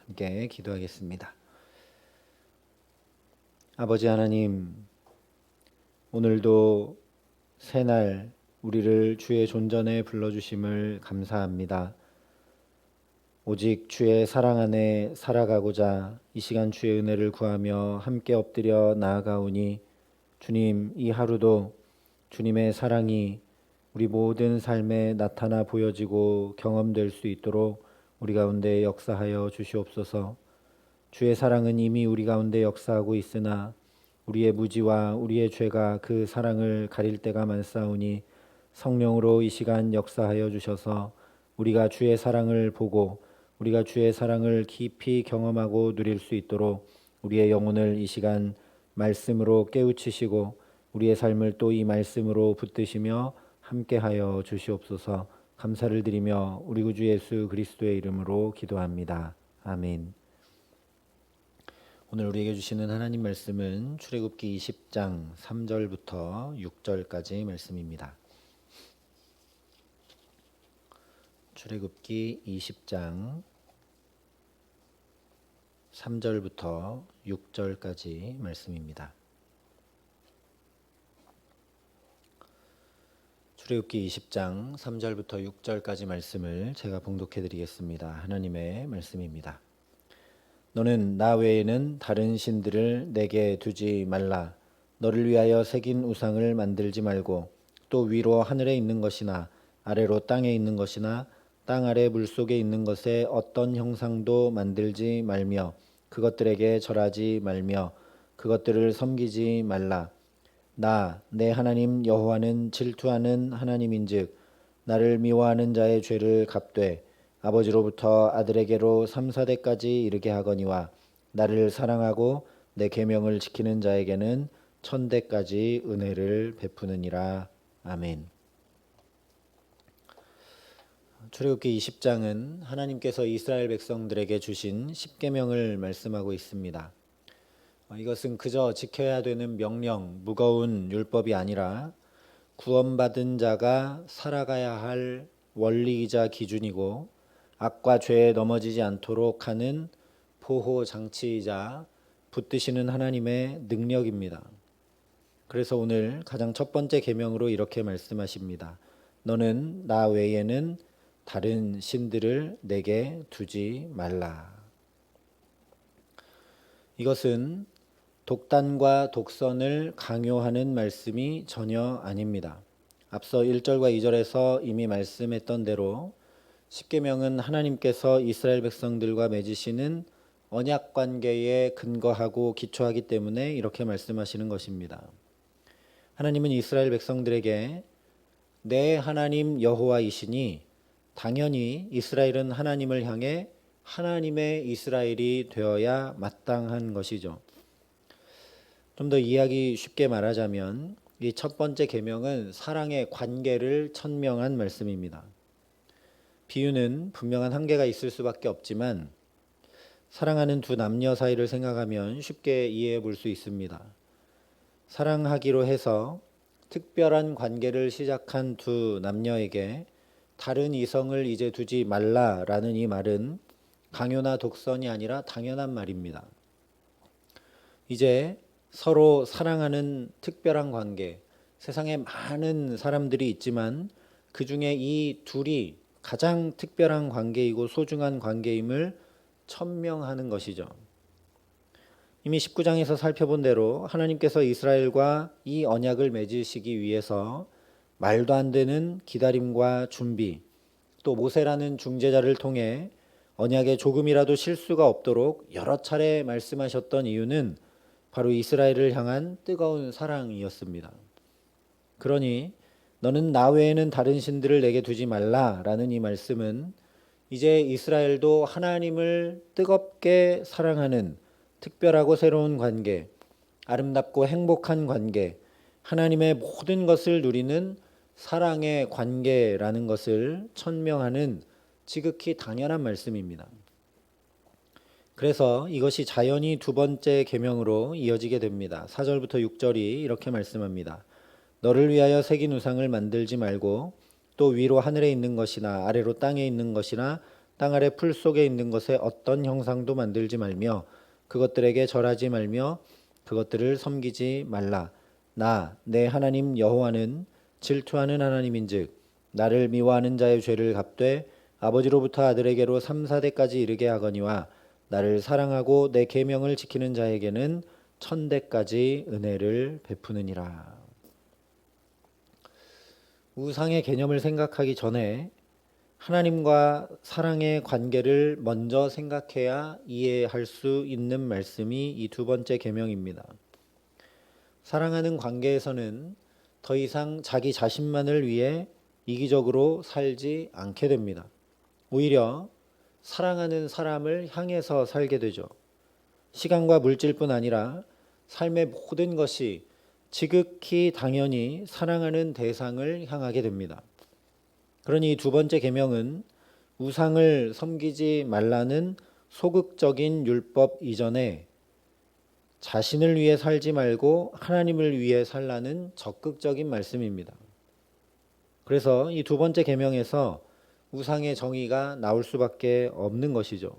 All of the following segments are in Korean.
함께 기도하겠습니다. 아버지 하나님, 오늘도 새날 우리를 주의 존전에 불러주심을 감사합니다. 오직 주의 사랑 안에 살아가고자 이 시간 주의 은혜를 구하며 함께 엎드려 나아가오니 주님, 이 하루도 주님의 사랑이 우리 모든 삶에 나타나 보여지고 경험될 수 있도록 우리 가운데 역사하여 주시옵소서. 주의 사랑은 이미 우리 가운데 역사하고 있으나 우리의 무지와 우리의 죄가 그 사랑을 가릴 때가 많사오니 성령으로 이 시간 역사하여 주셔서 우리가 주의 사랑을 보고 우리가 주의 사랑을 깊이 경험하고 누릴 수 있도록 우리의 영혼을 이 시간 말씀으로 깨우치시고 우리의 삶을 또 이 말씀으로 붙드시며 함께하여 주시옵소서. 감사를 드리며 우리 구주 예수 그리스도의 이름으로 기도합니다. 아멘. 오늘 우리에게 주시는 하나님 말씀은 출애굽기 20장 3절부터 6절까지 말씀입니다. 출애굽기 20장 3절부터 6절까지 말씀입니다. 출애굽기 20장 3절부터 6절까지 말씀을 제가 봉독해 드리겠습니다. 하나님의 말씀입니다. 너는 나 외에는 다른 신들을 내게 두지 말라. 너를 위하여 새긴 우상을 만들지 말고 또 위로 하늘에 있는 것이나 아래로 땅에 있는 것이나 땅 아래 물속에 있는 것에 어떤 형상도 만들지 말며 그것들에게 절하지 말며 그것들을 섬기지 말라. 나 내 하나님 여호와는 질투하는 하나님인즉 나를 미워하는 자의 죄를 갚되 아버지로부터 아들에게로 3, 4대까지 이르게 하거니와 나를 사랑하고 내 계명을 지키는 자에게는 1000대까지 은혜를 베푸느니라. 아멘. 출애굽기 20장은 하나님께서 이스라엘 백성들에게 주신 10계명을 말씀하고 있습니다. 이것은 그저 지켜야 되는 명령, 무거운 율법이 아니라 구원받은 자가 살아가야 할 원리이자 기준이고 악과 죄에 넘어지지 않도록 하는 보호 장치이자 붙드시는 하나님의 능력입니다. 그래서 오늘 가장 첫 번째 계명으로 이렇게 말씀하십니다. 너는 나 외에는 다른 신들을 내게 두지 말라. 이것은 독단과 독선을 강요하는 말씀이 전혀 아닙니다. 앞서 1절과 2절에서 이미 말씀했던 대로 십계명은 하나님께서 이스라엘 백성들과 맺으시는 언약 관계에 근거하고 기초하기 때문에 이렇게 말씀하시는 것입니다. 하나님은 이스라엘 백성들에게 내 하나님 여호와이시니 당연히 이스라엘은 하나님을 향해 하나님의 이스라엘이 되어야 마땅한 것이죠. 좀 더 이해하기 쉽게 말하자면 이 첫 번째 계명은 사랑의 관계를 천명한 말씀입니다. 비유는 분명한 한계가 있을 수밖에 없지만 사랑하는 두 남녀 사이를 생각하면 쉽게 이해해 볼 수 있습니다. 사랑하기로 해서 특별한 관계를 시작한 두 남녀에게 다른 이성을 이제 두지 말라라는 이 말은 강요나 독선이 아니라 당연한 말입니다. 이제 서로 사랑하는 특별한 관계, 세상에 많은 사람들이 있지만 그 중에 이 둘이 가장 특별한 관계이고 소중한 관계임을 천명하는 것이죠. 이미 19장에서 살펴본 대로 하나님께서 이스라엘과 이 언약을 맺으시기 위해서 말도 안 되는 기다림과 준비, 또 모세라는 중재자를 통해 언약에 조금이라도 실수가 없도록 여러 차례 말씀하셨던 이유는 바로 이스라엘을 향한 뜨거운 사랑이었습니다. 그러니 너는 나 외에는 다른 신들을 내게 두지 말라라는 이 말씀은 이제 이스라엘도 하나님을 뜨겁게 사랑하는 특별하고 새로운 관계, 아름답고 행복한 관계, 하나님의 모든 것을 누리는 사랑의 관계라는 것을 천명하는 지극히 당연한 말씀입니다. 그래서 이것이 자연히 두 번째 계명으로 이어지게 됩니다. 4절부터 6절이 이렇게 말씀합니다. 너를 위하여 새긴 우상을 만들지 말고 또 위로 하늘에 있는 것이나 아래로 땅에 있는 것이나 땅 아래 풀 속에 있는 것에 어떤 형상도 만들지 말며 그것들에게 절하지 말며 그것들을 섬기지 말라. 나 내 하나님 여호와는 질투하는 하나님인즉 나를 미워하는 자의 죄를 갚되 아버지로부터 아들에게로 3, 4대까지 이르게 하거니와 나를 사랑하고 내 계명을 지키는 자에게는 1000대까지 은혜를 베푸느니라. 우상의 개념을 생각하기 전에 하나님과 사랑의 관계를 먼저 생각해야 이해할 수 있는 말씀이 이 두 번째 계명입니다. 사랑하는 관계에서는 더 이상 자기 자신만을 위해 이기적으로 살지 않게 됩니다. 오히려 사랑하는 사람을 향해서 살게 되죠. 시간과 물질뿐 아니라 삶의 모든 것이 지극히 당연히 사랑하는 대상을 향하게 됩니다. 그러니 두 번째 계명은 우상을 섬기지 말라는 소극적인 율법 이전에 자신을 위해 살지 말고 하나님을 위해 살라는 적극적인 말씀입니다. 그래서 이 두 번째 계명에서 우상의 정의가 나올 수밖에 없는 것이죠.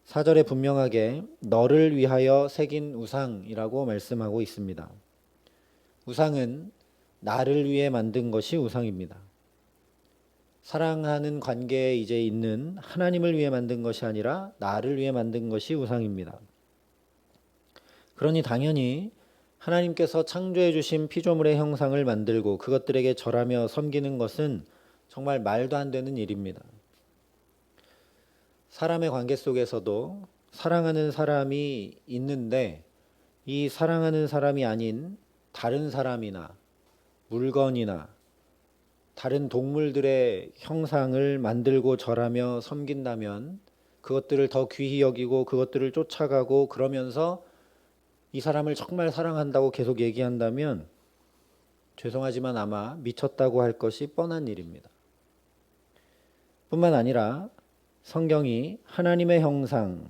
4절에 분명하게 너를 위하여 새긴 우상이라고 말씀하고 있습니다. 우상은 나를 위해 만든 것이 우상입니다. 사랑하는 관계에 이제 있는 하나님을 위해 만든 것이 아니라 나를 위해 만든 것이 우상입니다. 그러니 당연히 하나님께서 창조해 주신 피조물의 형상을 만들고 그것들에게 절하며 섬기는 것은 정말 말도 안 되는 일입니다. 사람의 관계 속에서도 사랑하는 사람이 있는데 이 사랑하는 사람이 아닌 다른 사람이나 물건이나 다른 동물들의 형상을 만들고 절하며 섬긴다면 그것들을 더 귀히 여기고 그것들을 쫓아가고 그러면서 이 사람을 정말 사랑한다고 계속 얘기한다면 죄송하지만 아마 미쳤다고 할 것이 뻔한 일입니다. 뿐만 아니라 성경이 하나님의 형상,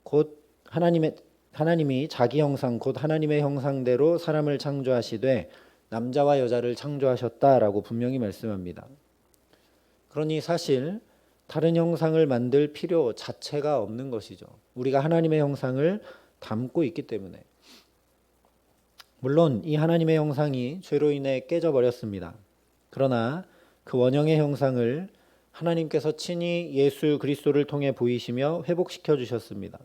곧 하나님이 자기 형상, 곧 하나님의 형상대로 사람을 창조하시되 남자와 여자를 창조하셨다라고 분명히 말씀합니다. 그러니 사실 다른 형상을 만들 필요 자체가 없는 것이죠. 우리가 하나님의 형상을 담고 있기 때문에. 물론 이 하나님의 형상이 죄로 인해 깨져버렸습니다. 그러나 그 원형의 형상을 하나님께서 친히 예수 그리스도를 통해 보이시며 회복시켜 주셨습니다.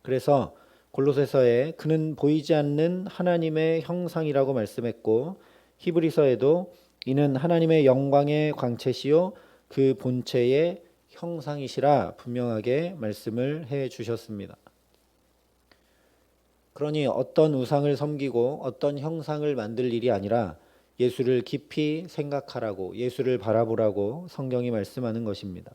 그래서 골로새서에 그는 보이지 않는 하나님의 형상이라고 말씀했고 히브리서에도 이는 하나님의 영광의 광채시요 그 본체의 형상이시라 분명하게 말씀을 해 주셨습니다. 그러니 어떤 우상을 섬기고 어떤 형상을 만들 일이 아니라 예수를 깊이 생각하라고, 예수를 바라보라고 성경이 말씀하는 것입니다.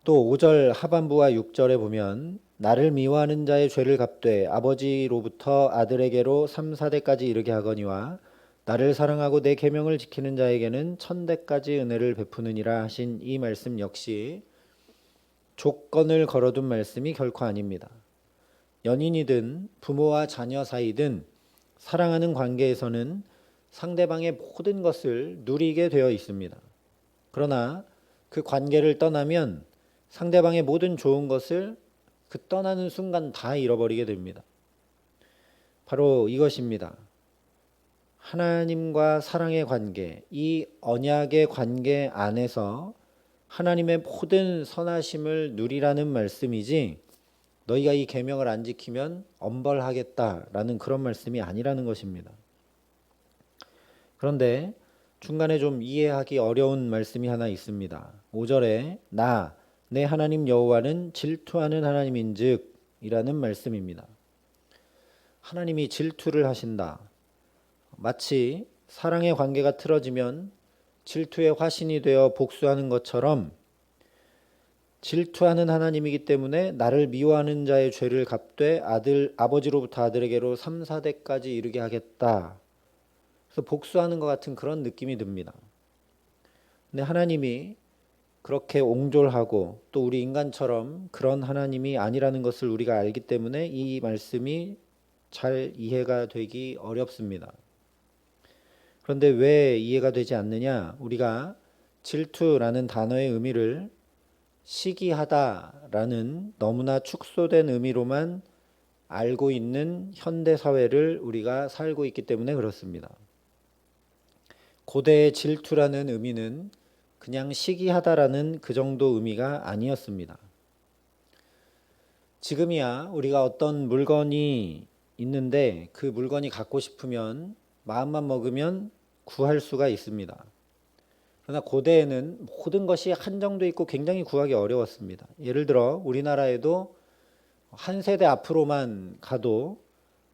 또 5절 하반부와 6절에 보면 나를 미워하는 자의 죄를 갚되 아버지로부터 아들에게로 3, 4대까지 이르게 하거니와 나를 사랑하고 내 계명을 지키는 자에게는 1000대까지 은혜를 베푸느니라 하신 이 말씀 역시 조건을 걸어둔 말씀이 결코 아닙니다. 연인이든 부모와 자녀 사이든 사랑하는 관계에서는 상대방의 모든 것을 누리게 되어 있습니다. 그러나 그 관계를 떠나면 상대방의 모든 좋은 것을 그 떠나는 순간 다 잃어버리게 됩니다. 바로 이것입니다. 하나님과 사랑의 관계, 이 언약의 관계 안에서 하나님의 모든 선하심을 누리라는 말씀이지 너희가 이 계명을 안 지키면 엄벌하겠다라는 그런 말씀이 아니라는 것입니다. 그런데 중간에 좀 이해하기 어려운 말씀이 하나 있습니다. 5절에 나 내 하나님 여호와는 질투하는 하나님인즉 이라는 말씀입니다. 하나님이 질투를 하신다. 마치 사랑의 관계가 틀어지면 질투의 화신이 되어 복수하는 것처럼 질투하는 하나님이기 때문에 나를 미워하는 자의 죄를 갚되 아버지로부터 아들에게로 3, 4대까지 이르게 하겠다. 그래서 복수하는 것 같은 그런 느낌이 듭니다. 근데 하나님이 그렇게 옹졸하고 또 우리 인간처럼 그런 하나님이 아니라는 것을 우리가 알기 때문에 이 말씀이 잘 이해가 되기 어렵습니다. 그런데 왜 이해가 되지 않느냐? 우리가 질투라는 단어의 의미를 시기하다라는 너무나 축소된 의미로만 알고 있는 현대 사회를 우리가 살고 있기 때문에 그렇습니다. 고대의 질투라는 의미는 그냥 시기하다라는 그 정도 의미가 아니었습니다. 지금이야 우리가 어떤 물건이 있는데 그 물건이 갖고 싶으면 마음만 먹으면 구할 수가 있습니다. 그러나 고대에는 모든 것이 한정돼 있고 굉장히 구하기 어려웠습니다. 예를 들어 우리나라에도 한 세대 앞으로만 가도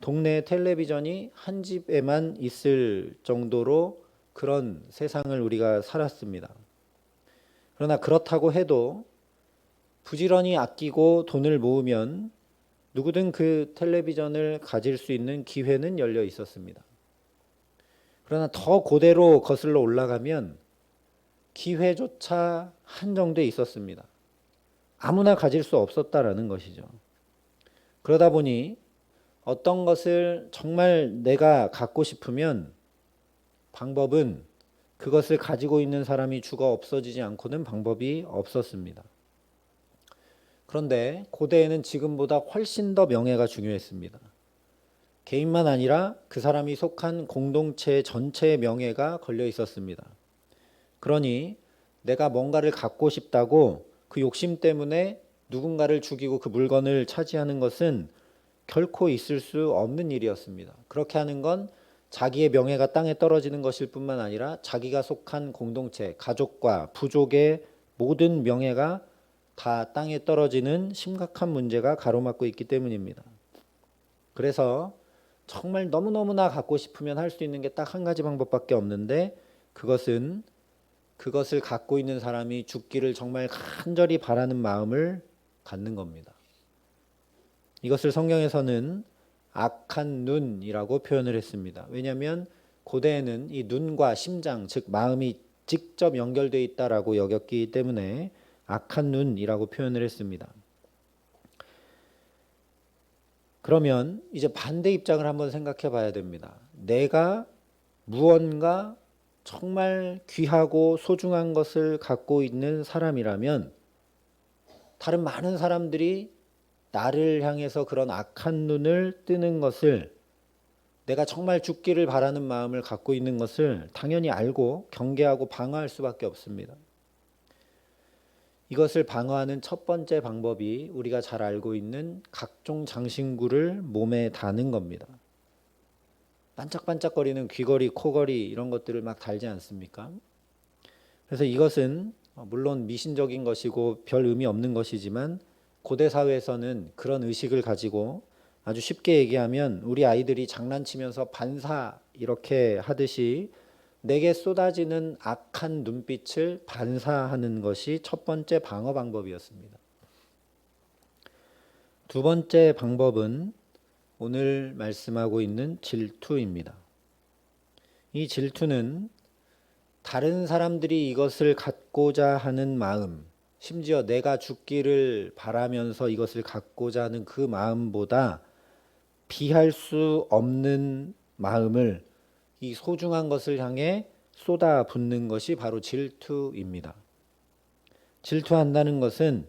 동네 텔레비전이 한 집에만 있을 정도로 그런 세상을 우리가 살았습니다. 그러나 그렇다고 해도 부지런히 아끼고 돈을 모으면 누구든 그 텔레비전을 가질 수 있는 기회는 열려 있었습니다. 그러나 더 고대로 거슬러 올라가면 기회조차 한정돼 있었습니다. 아무나 가질 수 없었다라는 것이죠. 그러다 보니 어떤 것을 정말 내가 갖고 싶으면 방법은 그것을 가지고 있는 사람이 죽어 없어지지 않고는 방법이 없었습니다. 그런데 고대에는 지금보다 훨씬 더 명예가 중요했습니다. 개인만 아니라 그 사람이 속한 공동체 전체의 명예가 걸려 있었습니다. 그러니 내가 뭔가를 갖고 싶다고 그 욕심 때문에 누군가를 죽이고 그 물건을 차지하는 것은 결코 있을 수 없는 일이었습니다. 그렇게 하는 건 자기의 명예가 땅에 떨어지는 것일 뿐만 아니라 자기가 속한 공동체, 가족과 부족의 모든 명예가 다 땅에 떨어지는 심각한 문제가 가로막고 있기 때문입니다. 그래서 정말 너무너무나 갖고 싶으면 할 수 있는 게 딱 한 가지 방법밖에 없는데 그것은 그것을 갖고 있는 사람이 죽기를 정말 간절히 바라는 마음을 갖는 겁니다. 이것을 성경에서는 악한 눈이라고 표현을 했습니다. 왜냐하면 고대에는 이 눈과 심장, 즉 마음이 직접 연결되어 있다라고 여겼기 때문에 악한 눈이라고 표현을 했습니다. 그러면 이제 반대 입장을 한번 생각해 봐야 됩니다. 내가 무언가 정말 귀하고 소중한 것을 갖고 있는 사람이라면 다른 많은 사람들이 나를 향해서 그런 악한 눈을 뜨는 것을 내가 정말 죽기를 바라는 마음을 갖고 있는 것을 당연히 알고 경계하고 방어할 수밖에 없습니다. 이것을 방어하는 첫 번째 방법이 우리가 잘 알고 있는 각종 장신구를 몸에 다는 겁니다. 반짝반짝거리는 귀걸이, 코걸이 이런 것들을 막 달지 않습니까? 그래서 이것은 물론 미신적인 것이고 별 의미 없는 것이지만 고대 사회에서는 그런 의식을 가지고 아주 쉽게 얘기하면 우리 아이들이 장난치면서 반사 이렇게 하듯이 내게 쏟아지는 악한 눈빛을 반사하는 것이 첫 번째 방어 방법이었습니다. 두 번째 방법은 오늘 말씀하고 있는 질투입니다. 이 질투는 다른 사람들이 이것을 갖고자 하는 마음, 심지어 내가 죽기를 바라면서 이것을 갖고자 하는 그 마음보다 비할 수 없는 마음을 이 소중한 것을 향해 쏟아붓는 것이 바로 질투입니다. 질투한다는 것은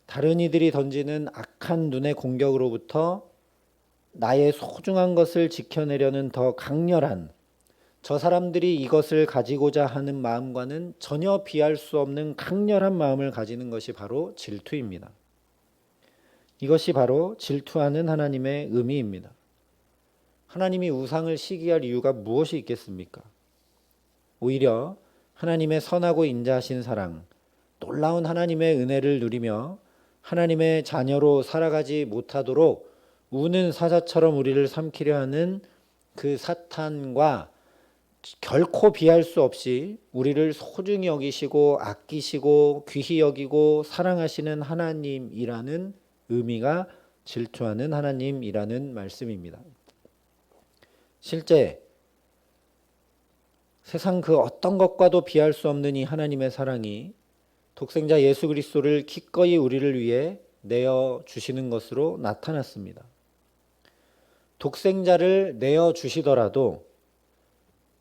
다른 이들이 던지는 악한 눈의 공격으로부터 나의 소중한 것을 지켜내려는 더 강렬한 저 사람들이 이것을 가지고자 하는 마음과는 전혀 비할 수 없는 강렬한 마음을 가지는 것이 바로 질투입니다. 이것이 바로 질투하는 하나님의 의미입니다. 하나님이 우상을 시기할 이유가 무엇이 있겠습니까? 오히려 하나님의 선하고 인자하신 사랑, 놀라운 하나님의 은혜를 누리며 하나님의 자녀로 살아가지 못하도록 우는 사자처럼 우리를 삼키려 하는 그 사탄과 결코 비할 수 없이 우리를 소중히 여기시고 아끼시고 귀히 여기고 사랑하시는 하나님이라는 의미가 질투하는 하나님이라는 말씀입니다. 실제 세상 그 어떤 것과도 비할 수 없는 이 하나님의 사랑이 독생자 예수 그리스도를 기꺼이 우리를 위해 내어 주시는 것으로 나타났습니다. 독생자를 내어 주시더라도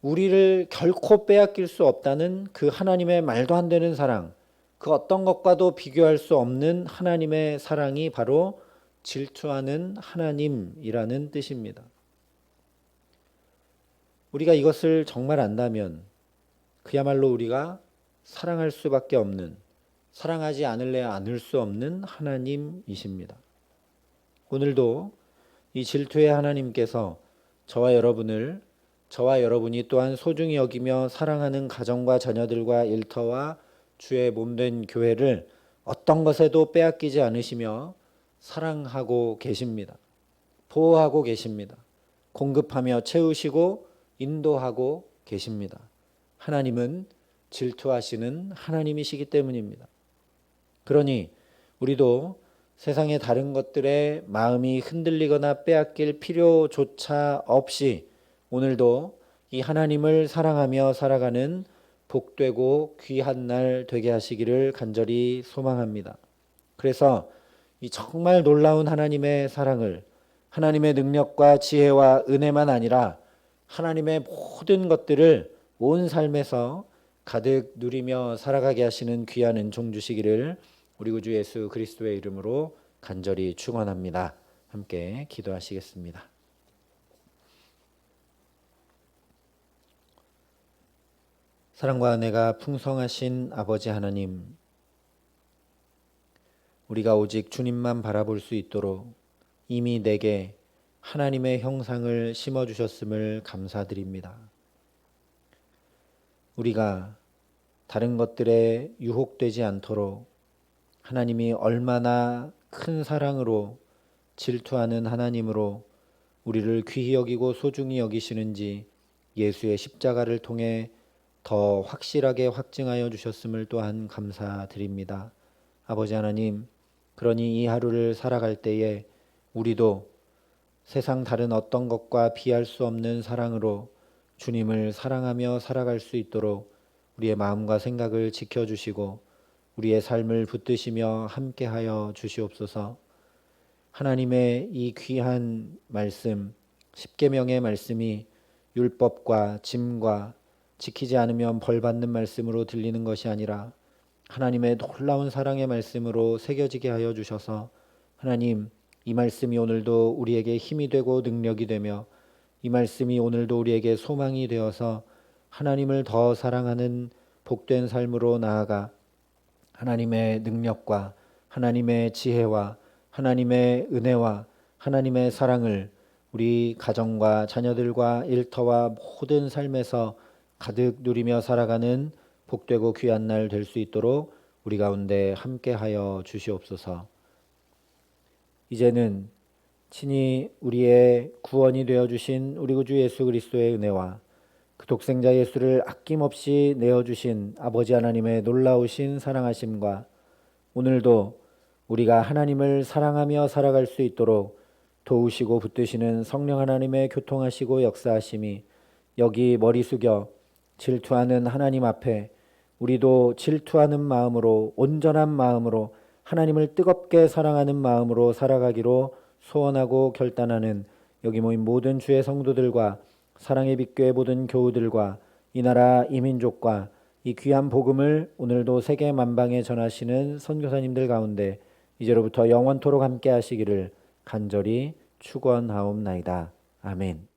우리를 결코 빼앗길 수 없다는 그 하나님의 말도 안 되는 사랑, 그 어떤 것과도 비교할 수 없는 하나님의 사랑이 바로 질투하는 하나님이라는 뜻입니다. 우리가 이것을 정말 안다면 그야말로 우리가 사랑할 수밖에 없는, 사랑하지 않을래 않을 수 없는 하나님이십니다. 오늘도 이 질투의 하나님께서 저와 여러분이 또한 소중히 여기며 사랑하는 가정과 자녀들과 일터와 주의 몸된 교회를 어떤 것에도 빼앗기지 않으시며 사랑하고 계십니다. 보호하고 계십니다. 공급하며 채우시고 인도하고 계십니다. 하나님은 질투하시는 하나님이시기 때문입니다. 그러니 우리도 세상의 다른 것들에 마음이 흔들리거나 빼앗길 필요조차 없이 오늘도 이 하나님을 사랑하며 살아가는 복되고 귀한 날 되게 하시기를 간절히 소망합니다. 그래서 이 정말 놀라운 하나님의 사랑을, 하나님의 능력과 지혜와 은혜만 아니라 하나님의 모든 것들을 온 삶에서 가득 누리며 살아가게 하시는 귀한 은총 주시기를 우리 구주 예수 그리스도의 이름으로 간절히 축원합니다. 함께 기도하시겠습니다. 사랑과 은혜가 풍성하신 아버지 하나님, 우리가 오직 주님만 바라볼 수 있도록 이미 내게 하나님의 형상을 심어주셨음을 감사드립니다. 우리가 다른 것들에 유혹되지 않도록 하나님이 얼마나 큰 사랑으로 질투하는 하나님으로 우리를 귀히 여기고 소중히 여기시는지 예수의 십자가를 통해 더 확실하게 확증하여 주셨음을 또한 감사드립니다. 아버지 하나님, 그러니 이 하루를 살아갈 때에 우리도 세상 다른 어떤 것과 비할 수 없는 사랑으로 주님을 사랑하며 살아갈 수 있도록 우리의 마음과 생각을 지켜주시고 우리의 삶을 붙드시며 함께하여 주시옵소서. 하나님의 이 귀한 말씀, 십계명의 말씀이 율법과 짐과 지키지 않으면 벌받는 말씀으로 들리는 것이 아니라 하나님의 놀라운 사랑의 말씀으로 새겨지게 하여 주셔서 하나님, 이 말씀이 오늘도 우리에게 힘이 되고 능력이 되며 이 말씀이 오늘도 우리에게 소망이 되어서 하나님을 더 사랑하는 복된 삶으로 나아가 하나님의 능력과 하나님의 지혜와 하나님의 은혜와 하나님의 사랑을 우리 가정과 자녀들과 일터와 모든 삶에서 가득 누리며 살아가는 복되고 귀한 날 될 수 있도록 우리 가운데 함께하여 주시옵소서. 이제는 친히 우리의 구원이 되어주신 우리 구주 예수 그리스도의 은혜와 그 독생자 예수를 아낌없이 내어주신 아버지 하나님의 놀라우신 사랑하심과 오늘도 우리가 하나님을 사랑하며 살아갈 수 있도록 도우시고 붙드시는 성령 하나님의 교통하시고 역사하심이 여기 머리 숙여 질투하는 하나님 앞에 우리도 질투하는 마음으로 온전한 마음으로 하나님을 뜨겁게 사랑하는 마음으로 살아가기로 소원하고 결단하는 여기 모인 모든 주의 성도들과 사랑의 빛교회 모든 교우들과 이 나라 이 민족과 이 귀한 복음을 오늘도 세계 만방에 전하시는 선교사님들 가운데 이제로부터 영원토록 함께 하시기를 간절히 축원하옵나이다. 아멘.